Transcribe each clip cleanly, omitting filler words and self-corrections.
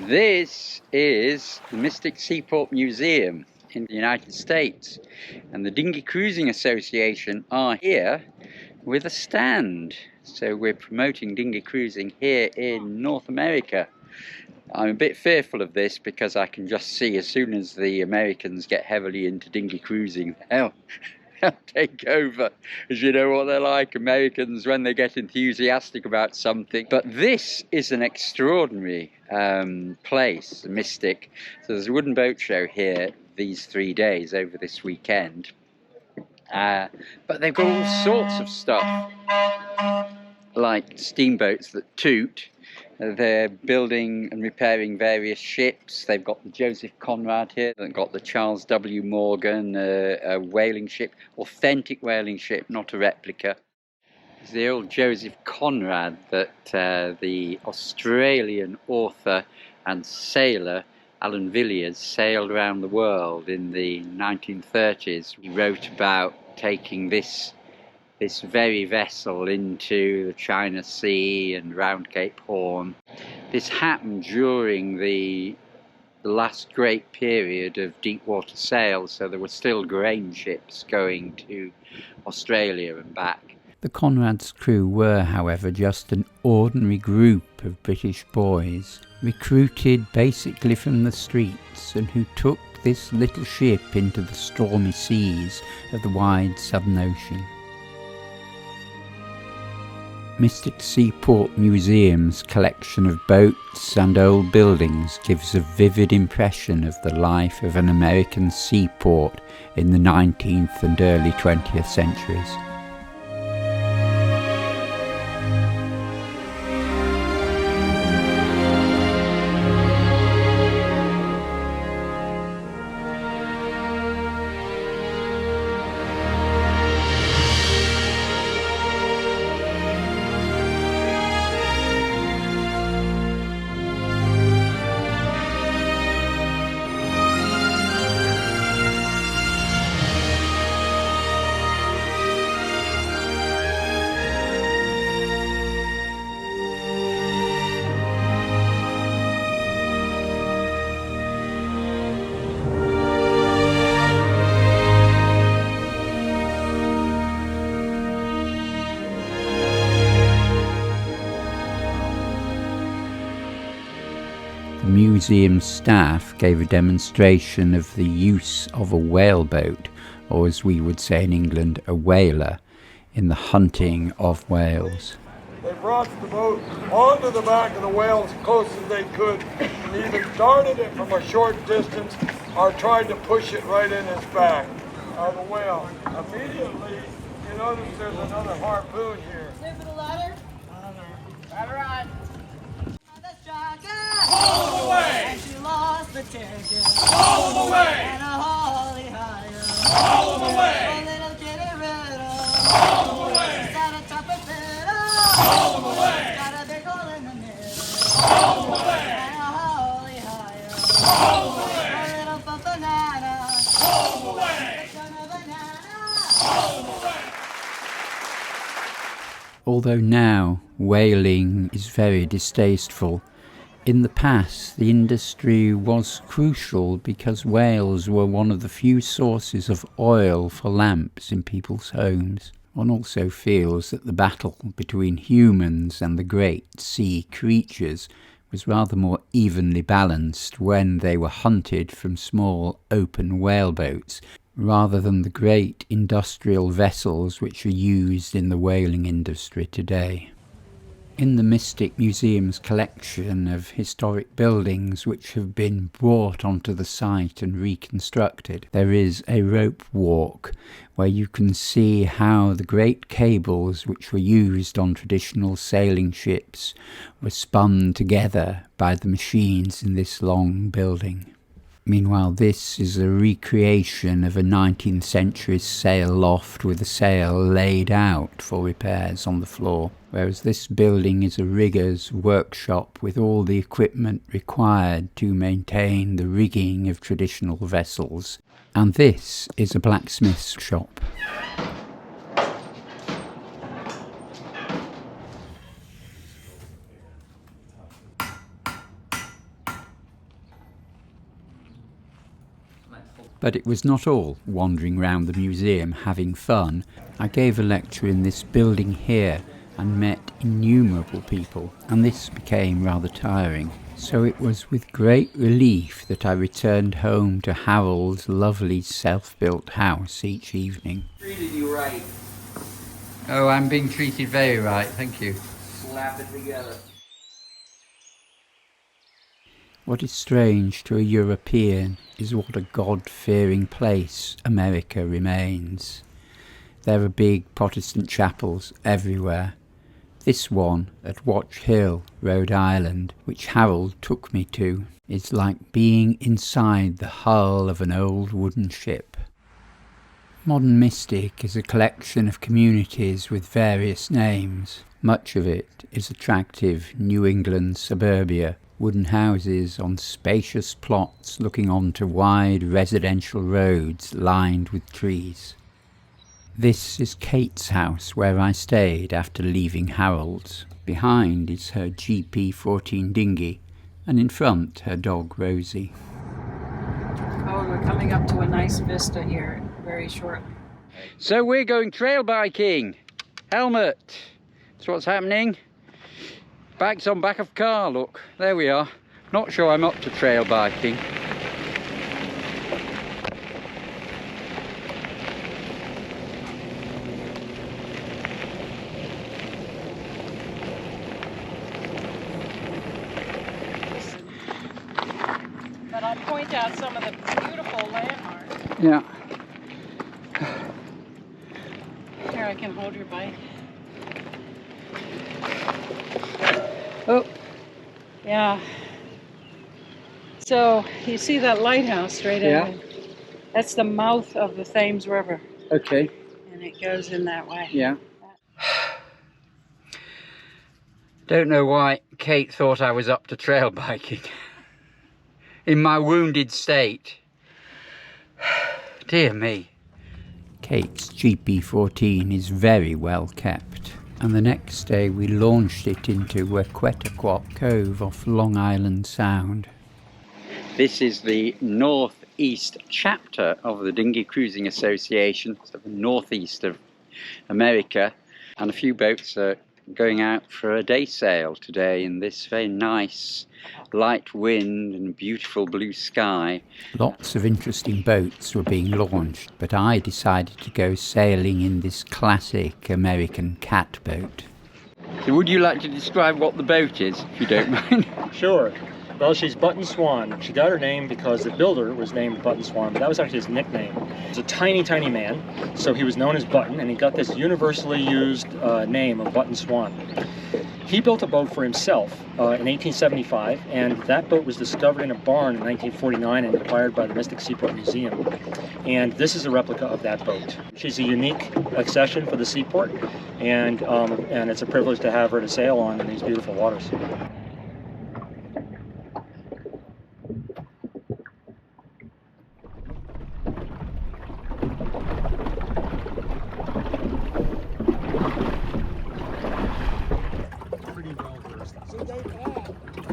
This is the Mystic Seaport Museum in the United States, and the Dinghy Cruising Association are here with a stand. So we're promoting dinghy cruising here in North America. I'm a bit fearful of this because I can just see as soon as the Americans get heavily into dinghy cruising, they'll take over. As you know what they're like, Americans, when they get enthusiastic about something. But this is an extraordinary place, Mystic. So there's a wooden boat show here these 3 days over this weekend. But they've got all sorts of stuff, like steamboats that toot. They're building and repairing various ships. They've got the Joseph Conrad here. They've got the Charles W. Morgan, a whaling ship, authentic whaling ship, not a replica. It's the old Joseph Conrad that the Australian author and sailor Alan Villiers sailed around the world in the 1930s. He wrote about taking this very vessel into the China Sea and round Cape Horn. This happened during the last great period of deep water sail, so there were still grain ships going to Australia and back. The Conrad's crew were, however, just an ordinary group of British boys, recruited basically from the streets, and who took this little ship into the stormy seas of the wide Southern Ocean. Mystic Seaport Museum's collection of boats and old buildings gives a vivid impression of the life of an American seaport in the 19th and early 20th centuries. The museum staff gave a demonstration of the use of a whaleboat, or as we would say in England, a whaler, in the hunting of whales. They brought the boat onto the back of the whale as close as they could, and either darted it from a short distance or tried to push it right in its back of the whale. Immediately, you notice there's another harpoon here. Slip the ladder. Ladder on. Haul them away! And she lost the ticket. Haul them away! And a holly higher. Haul them away! A little kitty riddle. Haul them away! Got a trumpet fiddle. Haul them away! Got a big hole in the middle. Haul them away! And a holly higher. Haul them away! A little banana. Haul them away! It's on a banana. Haul them away! Although now whaling is very distasteful, in the past the industry was crucial because whales were one of the few sources of oil for lamps in people's homes. One also feels that the battle between humans and the great sea creatures was rather more evenly balanced when they were hunted from small open whaleboats, rather than the great industrial vessels which are used in the whaling industry today. In the Mystic Museum's collection of historic buildings which have been brought onto the site and reconstructed, there is a rope walk where you can see how the great cables which were used on traditional sailing ships were spun together by the machines in this long building. Meanwhile, this is a recreation of a 19th century sail loft with a sail laid out for repairs on the floor, whereas this building is a rigger's workshop with all the equipment required to maintain the rigging of traditional vessels. And this is a blacksmith's shop. But it was not all wandering round the museum having fun. I gave a lecture in this building here and met innumerable people, and this became rather tiring. So it was with great relief that I returned home to Harold's lovely self-built house each evening. Treated you right. Oh, I'm being treated very right, thank you. Slap it together. What is strange to a European is what a God-fearing place America remains. There are big Protestant chapels everywhere. This one at Watch Hill, Rhode Island, which Harold took me to, is like being inside the hull of an old wooden ship. Modern Mystic is a collection of communities with various names. Much of it is attractive New England suburbia, wooden houses on spacious plots looking onto wide residential roads lined with trees. This is Kate's house where I stayed after leaving Harold's. Behind is her GP14 dinghy, and in front her dog Rosie. Oh, we're coming up to a nice vista here very shortly. So we're going trail biking. Helmet. That's what's happening. Bags on back of car, look. There we are. Not sure I'm up to trail biking. But I'll point out some of the beautiful landmarks. Yeah. Here, I can hold your bike. Oh. Yeah. So, you see that lighthouse straight ahead? That's the mouth of the Thames River. Okay. And it goes in that way. Yeah. Don't know why Kate thought I was up to trail biking. In my wounded state. Dear me. Kate's GP14 is very well kept, and the next day we launched it into Wequetequot Cove off Long Island Sound. This is the northeast chapter of the Dinghy Cruising Association, so the northeast of America, and a few boats are going out for a day sail today in this very nice light wind and beautiful blue sky. Lots of interesting boats were being launched, but I decided to go sailing in this classic American cat boat. So would you like to describe what the boat is, if you don't mind? Sure. Well, she's Button Swan. She got her name because the builder was named Button Swan, but that was actually his nickname. He was a tiny, tiny man, so he was known as Button, and he got this universally used name of Button Swan. He built a boat for himself in 1875, and that boat was discovered in a barn in 1949 and acquired by the Mystic Seaport Museum. And this is a replica of that boat. She's a unique accession for the seaport, and it's a privilege to have her to sail on in these beautiful waters.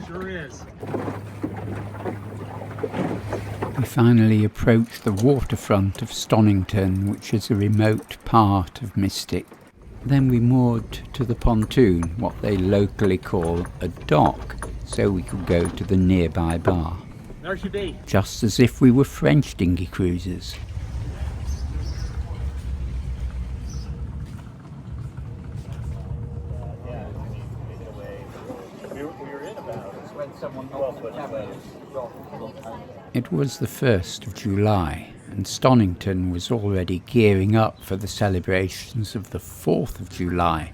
Sure is. We finally approached the waterfront of Stonington, which is a remote part of Mystic. Then we moored to the pontoon, what they locally call a dock, so we could go to the nearby bar. There she be. Just as if we were French dinghy cruisers. It was the 1st of July, and Stonington was already gearing up for the celebrations of the 4th of July,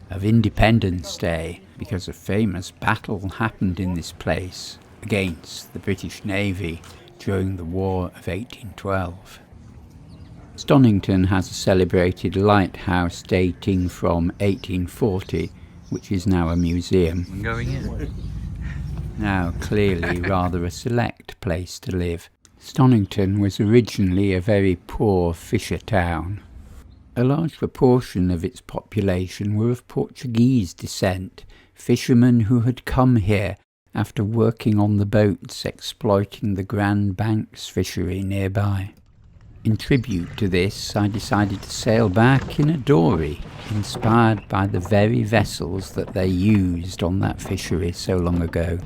of Independence Day, because a famous battle happened in this place against the British Navy during the War of 1812. Stonington has a celebrated lighthouse dating from 1840, which is now a museum. I'm going in. Now clearly rather a select place to live. Stonington was originally a very poor fisher town. A large proportion of its population were of Portuguese descent, fishermen who had come here after working on the boats exploiting the Grand Banks fishery nearby. In tribute to this, I decided to sail back in a dory, inspired by the very vessels that they used on that fishery so long ago.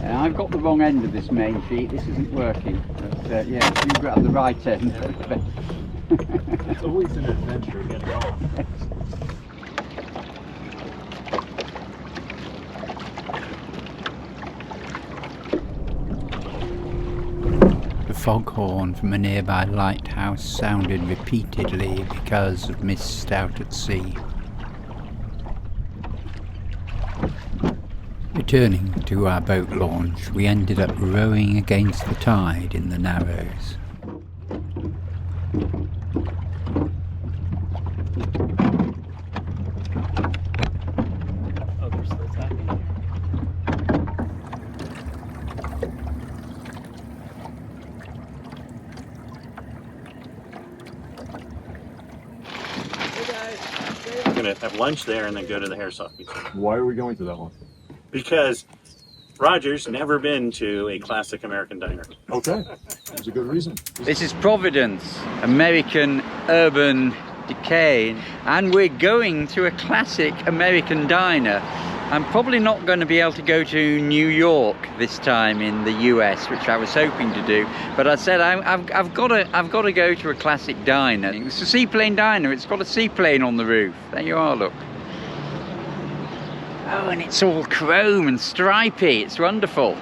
I've got the wrong end of this main sheet, this isn't working, but yeah, if you grab the right end. It's always an adventure to get it off. The foghorn from a nearby lighthouse sounded repeatedly because of mist out at sea. Returning to our boat launch, we ended up rowing against the tide in the Narrows. Oh, they're still attacking. We're going to have lunch there and then go to the Herreshoff Museum. Why are we going to that one? Because Roger's never been to a classic American diner. Okay, there's a good reason. This is Providence, American urban decay, and we're going to a classic American diner. I'm probably not going to be able to go to New York this time in the US, which I was hoping to do, but I said I've got to go to a classic diner. It's a seaplane diner. It's got a seaplane on the roof. There you are, look. Oh, and it's all chrome and stripy. It's wonderful.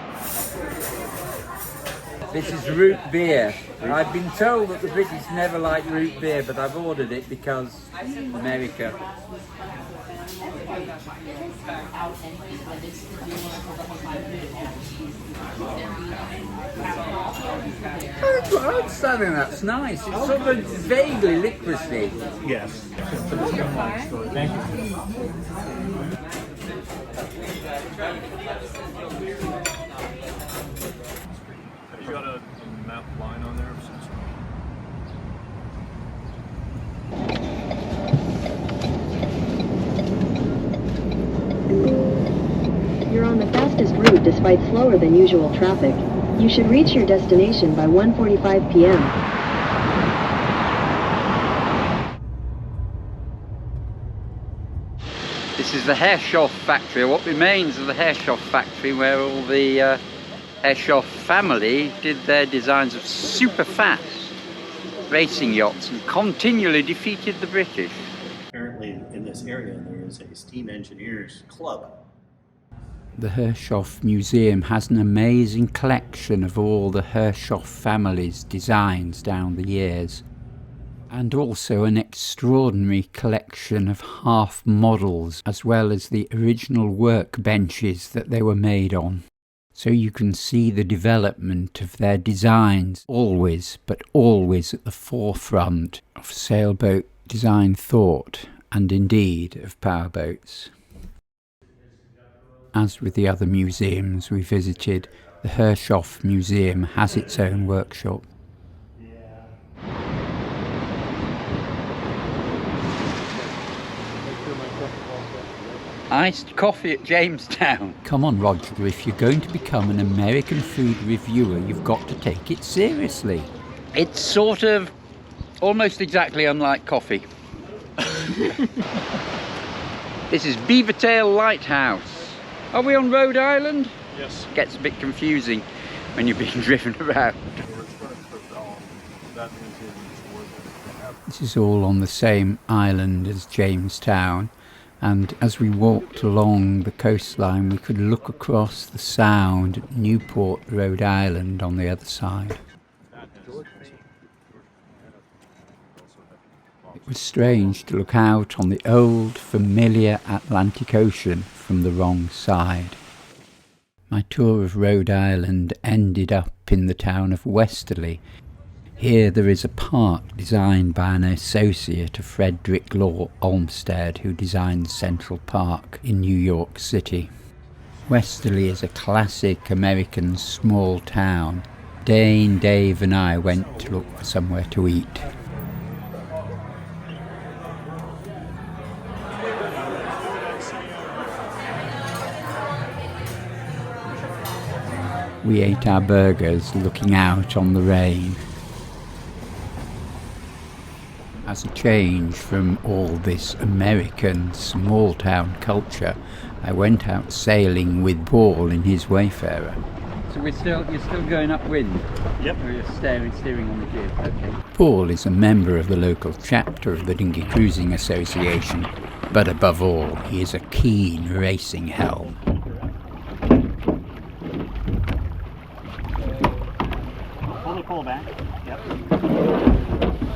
This is root beer. I've been told that the British never like root beer, but I've ordered it because America. Oh, I'm saying that's nice. It's sort of vaguely liquousy. Yes. Thank you. Have you got a map line on there? You're on the fastest route despite slower than usual traffic. You should reach your destination by 1:45 p.m. This is the Herreshoff factory, or what remains of the Herreshoff factory, where all the Herreshoff family did their designs of super fast racing yachts and continually defeated the British. Apparently in this area there is a steam engineers club. The Herreshoff Museum has an amazing collection of all the Herreshoff family's designs down the years, and also an extraordinary collection of half models as well as the original workbenches that they were made on. So you can see the development of their designs, always, but always at the forefront of sailboat design thought, and indeed of powerboats. As with the other museums we visited, the Herreshoff Museum has its own workshop. Iced coffee at Jamestown. Come on, Roger, if you're going to become an American food reviewer, you've got to take it seriously. It's sort of almost exactly unlike coffee. This is Beavertail Lighthouse. Are we on Rhode Island? Yes. Gets a bit confusing when you're being driven around. This is all on the same island as Jamestown, and as we walked along the coastline we could look across the Sound at Newport, Rhode Island on the other side. It was strange to look out on the old, familiar Atlantic Ocean from the wrong side. My tour of Rhode Island ended up in the town of Westerly. Here there is a park designed by an associate of Frederick Law Olmsted, who designed Central Park in New York City. Westerly is a classic American small town. Dane, Dave and I went to look for somewhere to eat. We ate our burgers looking out on the rain. as a change from all this American small-town culture, I went out sailing with Paul in his Wayfarer. So you're still going upwind? Yep. Or you're steering on the jib? Okay. Paul is a member of the local chapter of the Dinghy Cruising Association, but above all, he is a keen racing helm. Pull the pole back. Yep.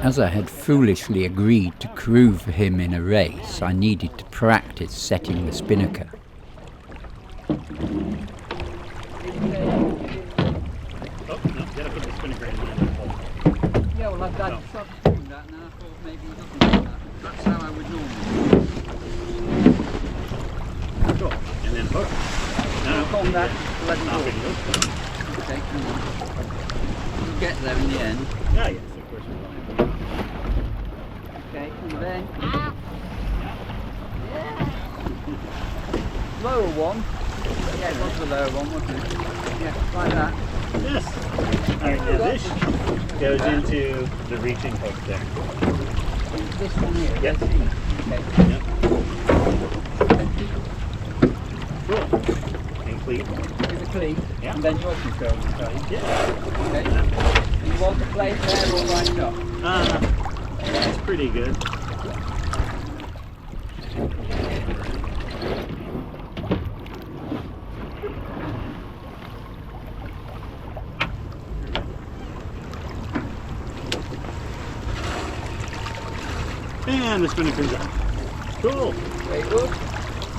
As I had foolishly agreed to crew for him in a race, I needed to practice setting the spinnaker. Oh, no, gotta put the spinnaker in the pole. Yeah, well, I've started doing that and I thought maybe he doesn't do that. That's how I would normally do Cool. And then hook. No, it. On that, let it off go. it goes. Okay, come on. You'll get there in the end. Ah, yes, of course we will. Okay, and then... Lower one. Yeah, it was the lower one, wasn't it? Yeah, like that. Yes. All right, now this goes into the reaching hook there. This one here. Yes. Okay. Yep. Cool. And cleat. With the cleat. Yeah. And then yours can go on the side. Yeah. Okay. And you want the plate there or right up? That's pretty good. And the spinnaker's up. Cool. Very good.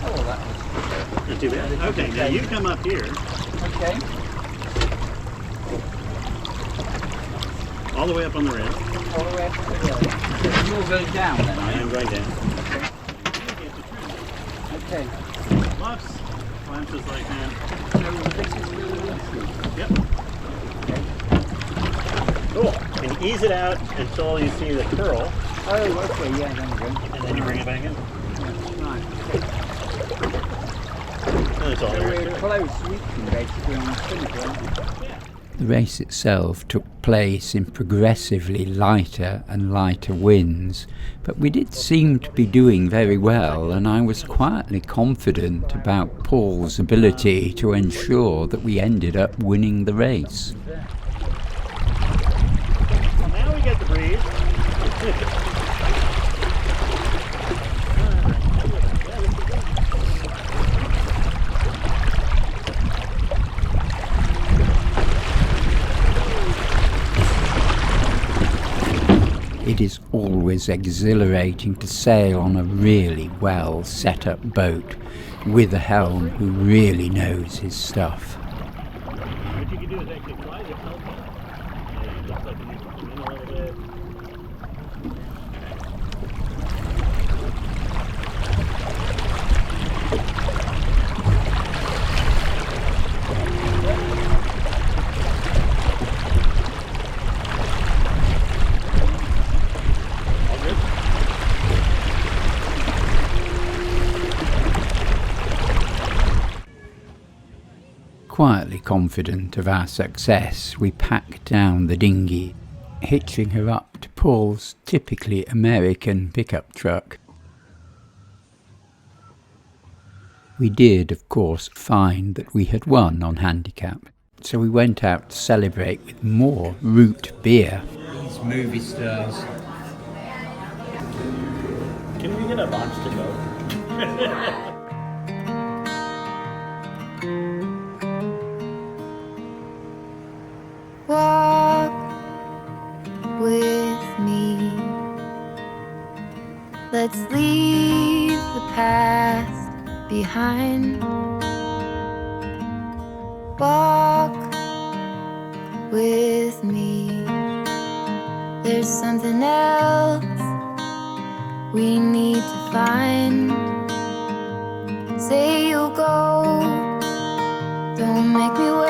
Oh, that was Not too bad. Okay, now you come up here. okay. All the way up on the rail. All the way up to the road. You're going down then, I are you? am going down. Okay. Flaps. Flaps just like that. So this is the Yep. Cool. And ease it out until you see the curl, Oh, okay, yeah, then we go. and then you bring it back in. Right. And that's all So there is we're to it. close reaching basically on the spinnaker, aren't we? The race itself took place in progressively lighter and lighter winds, but we did seem to be doing very well, and I was quietly confident about Paul's ability to ensure that we ended up winning the race. Well, now we get the breeze. It is always exhilarating to sail on a really well set up boat with a helm who really knows his stuff. What you can do is actually fly the helm up. And it looks like you can come in a little bit. All good. Quietly confident of our success, we packed down the dinghy, hitching her up to Paul's typically American pickup truck. We did, of course, find that we had won on handicap, so we went out to celebrate with more root beer. These movie stars. Can we get a launch to go? Walk with me. Let's leave the past behind. Walk with me. There's something else we need to find. Say you'll go, don't make me wait.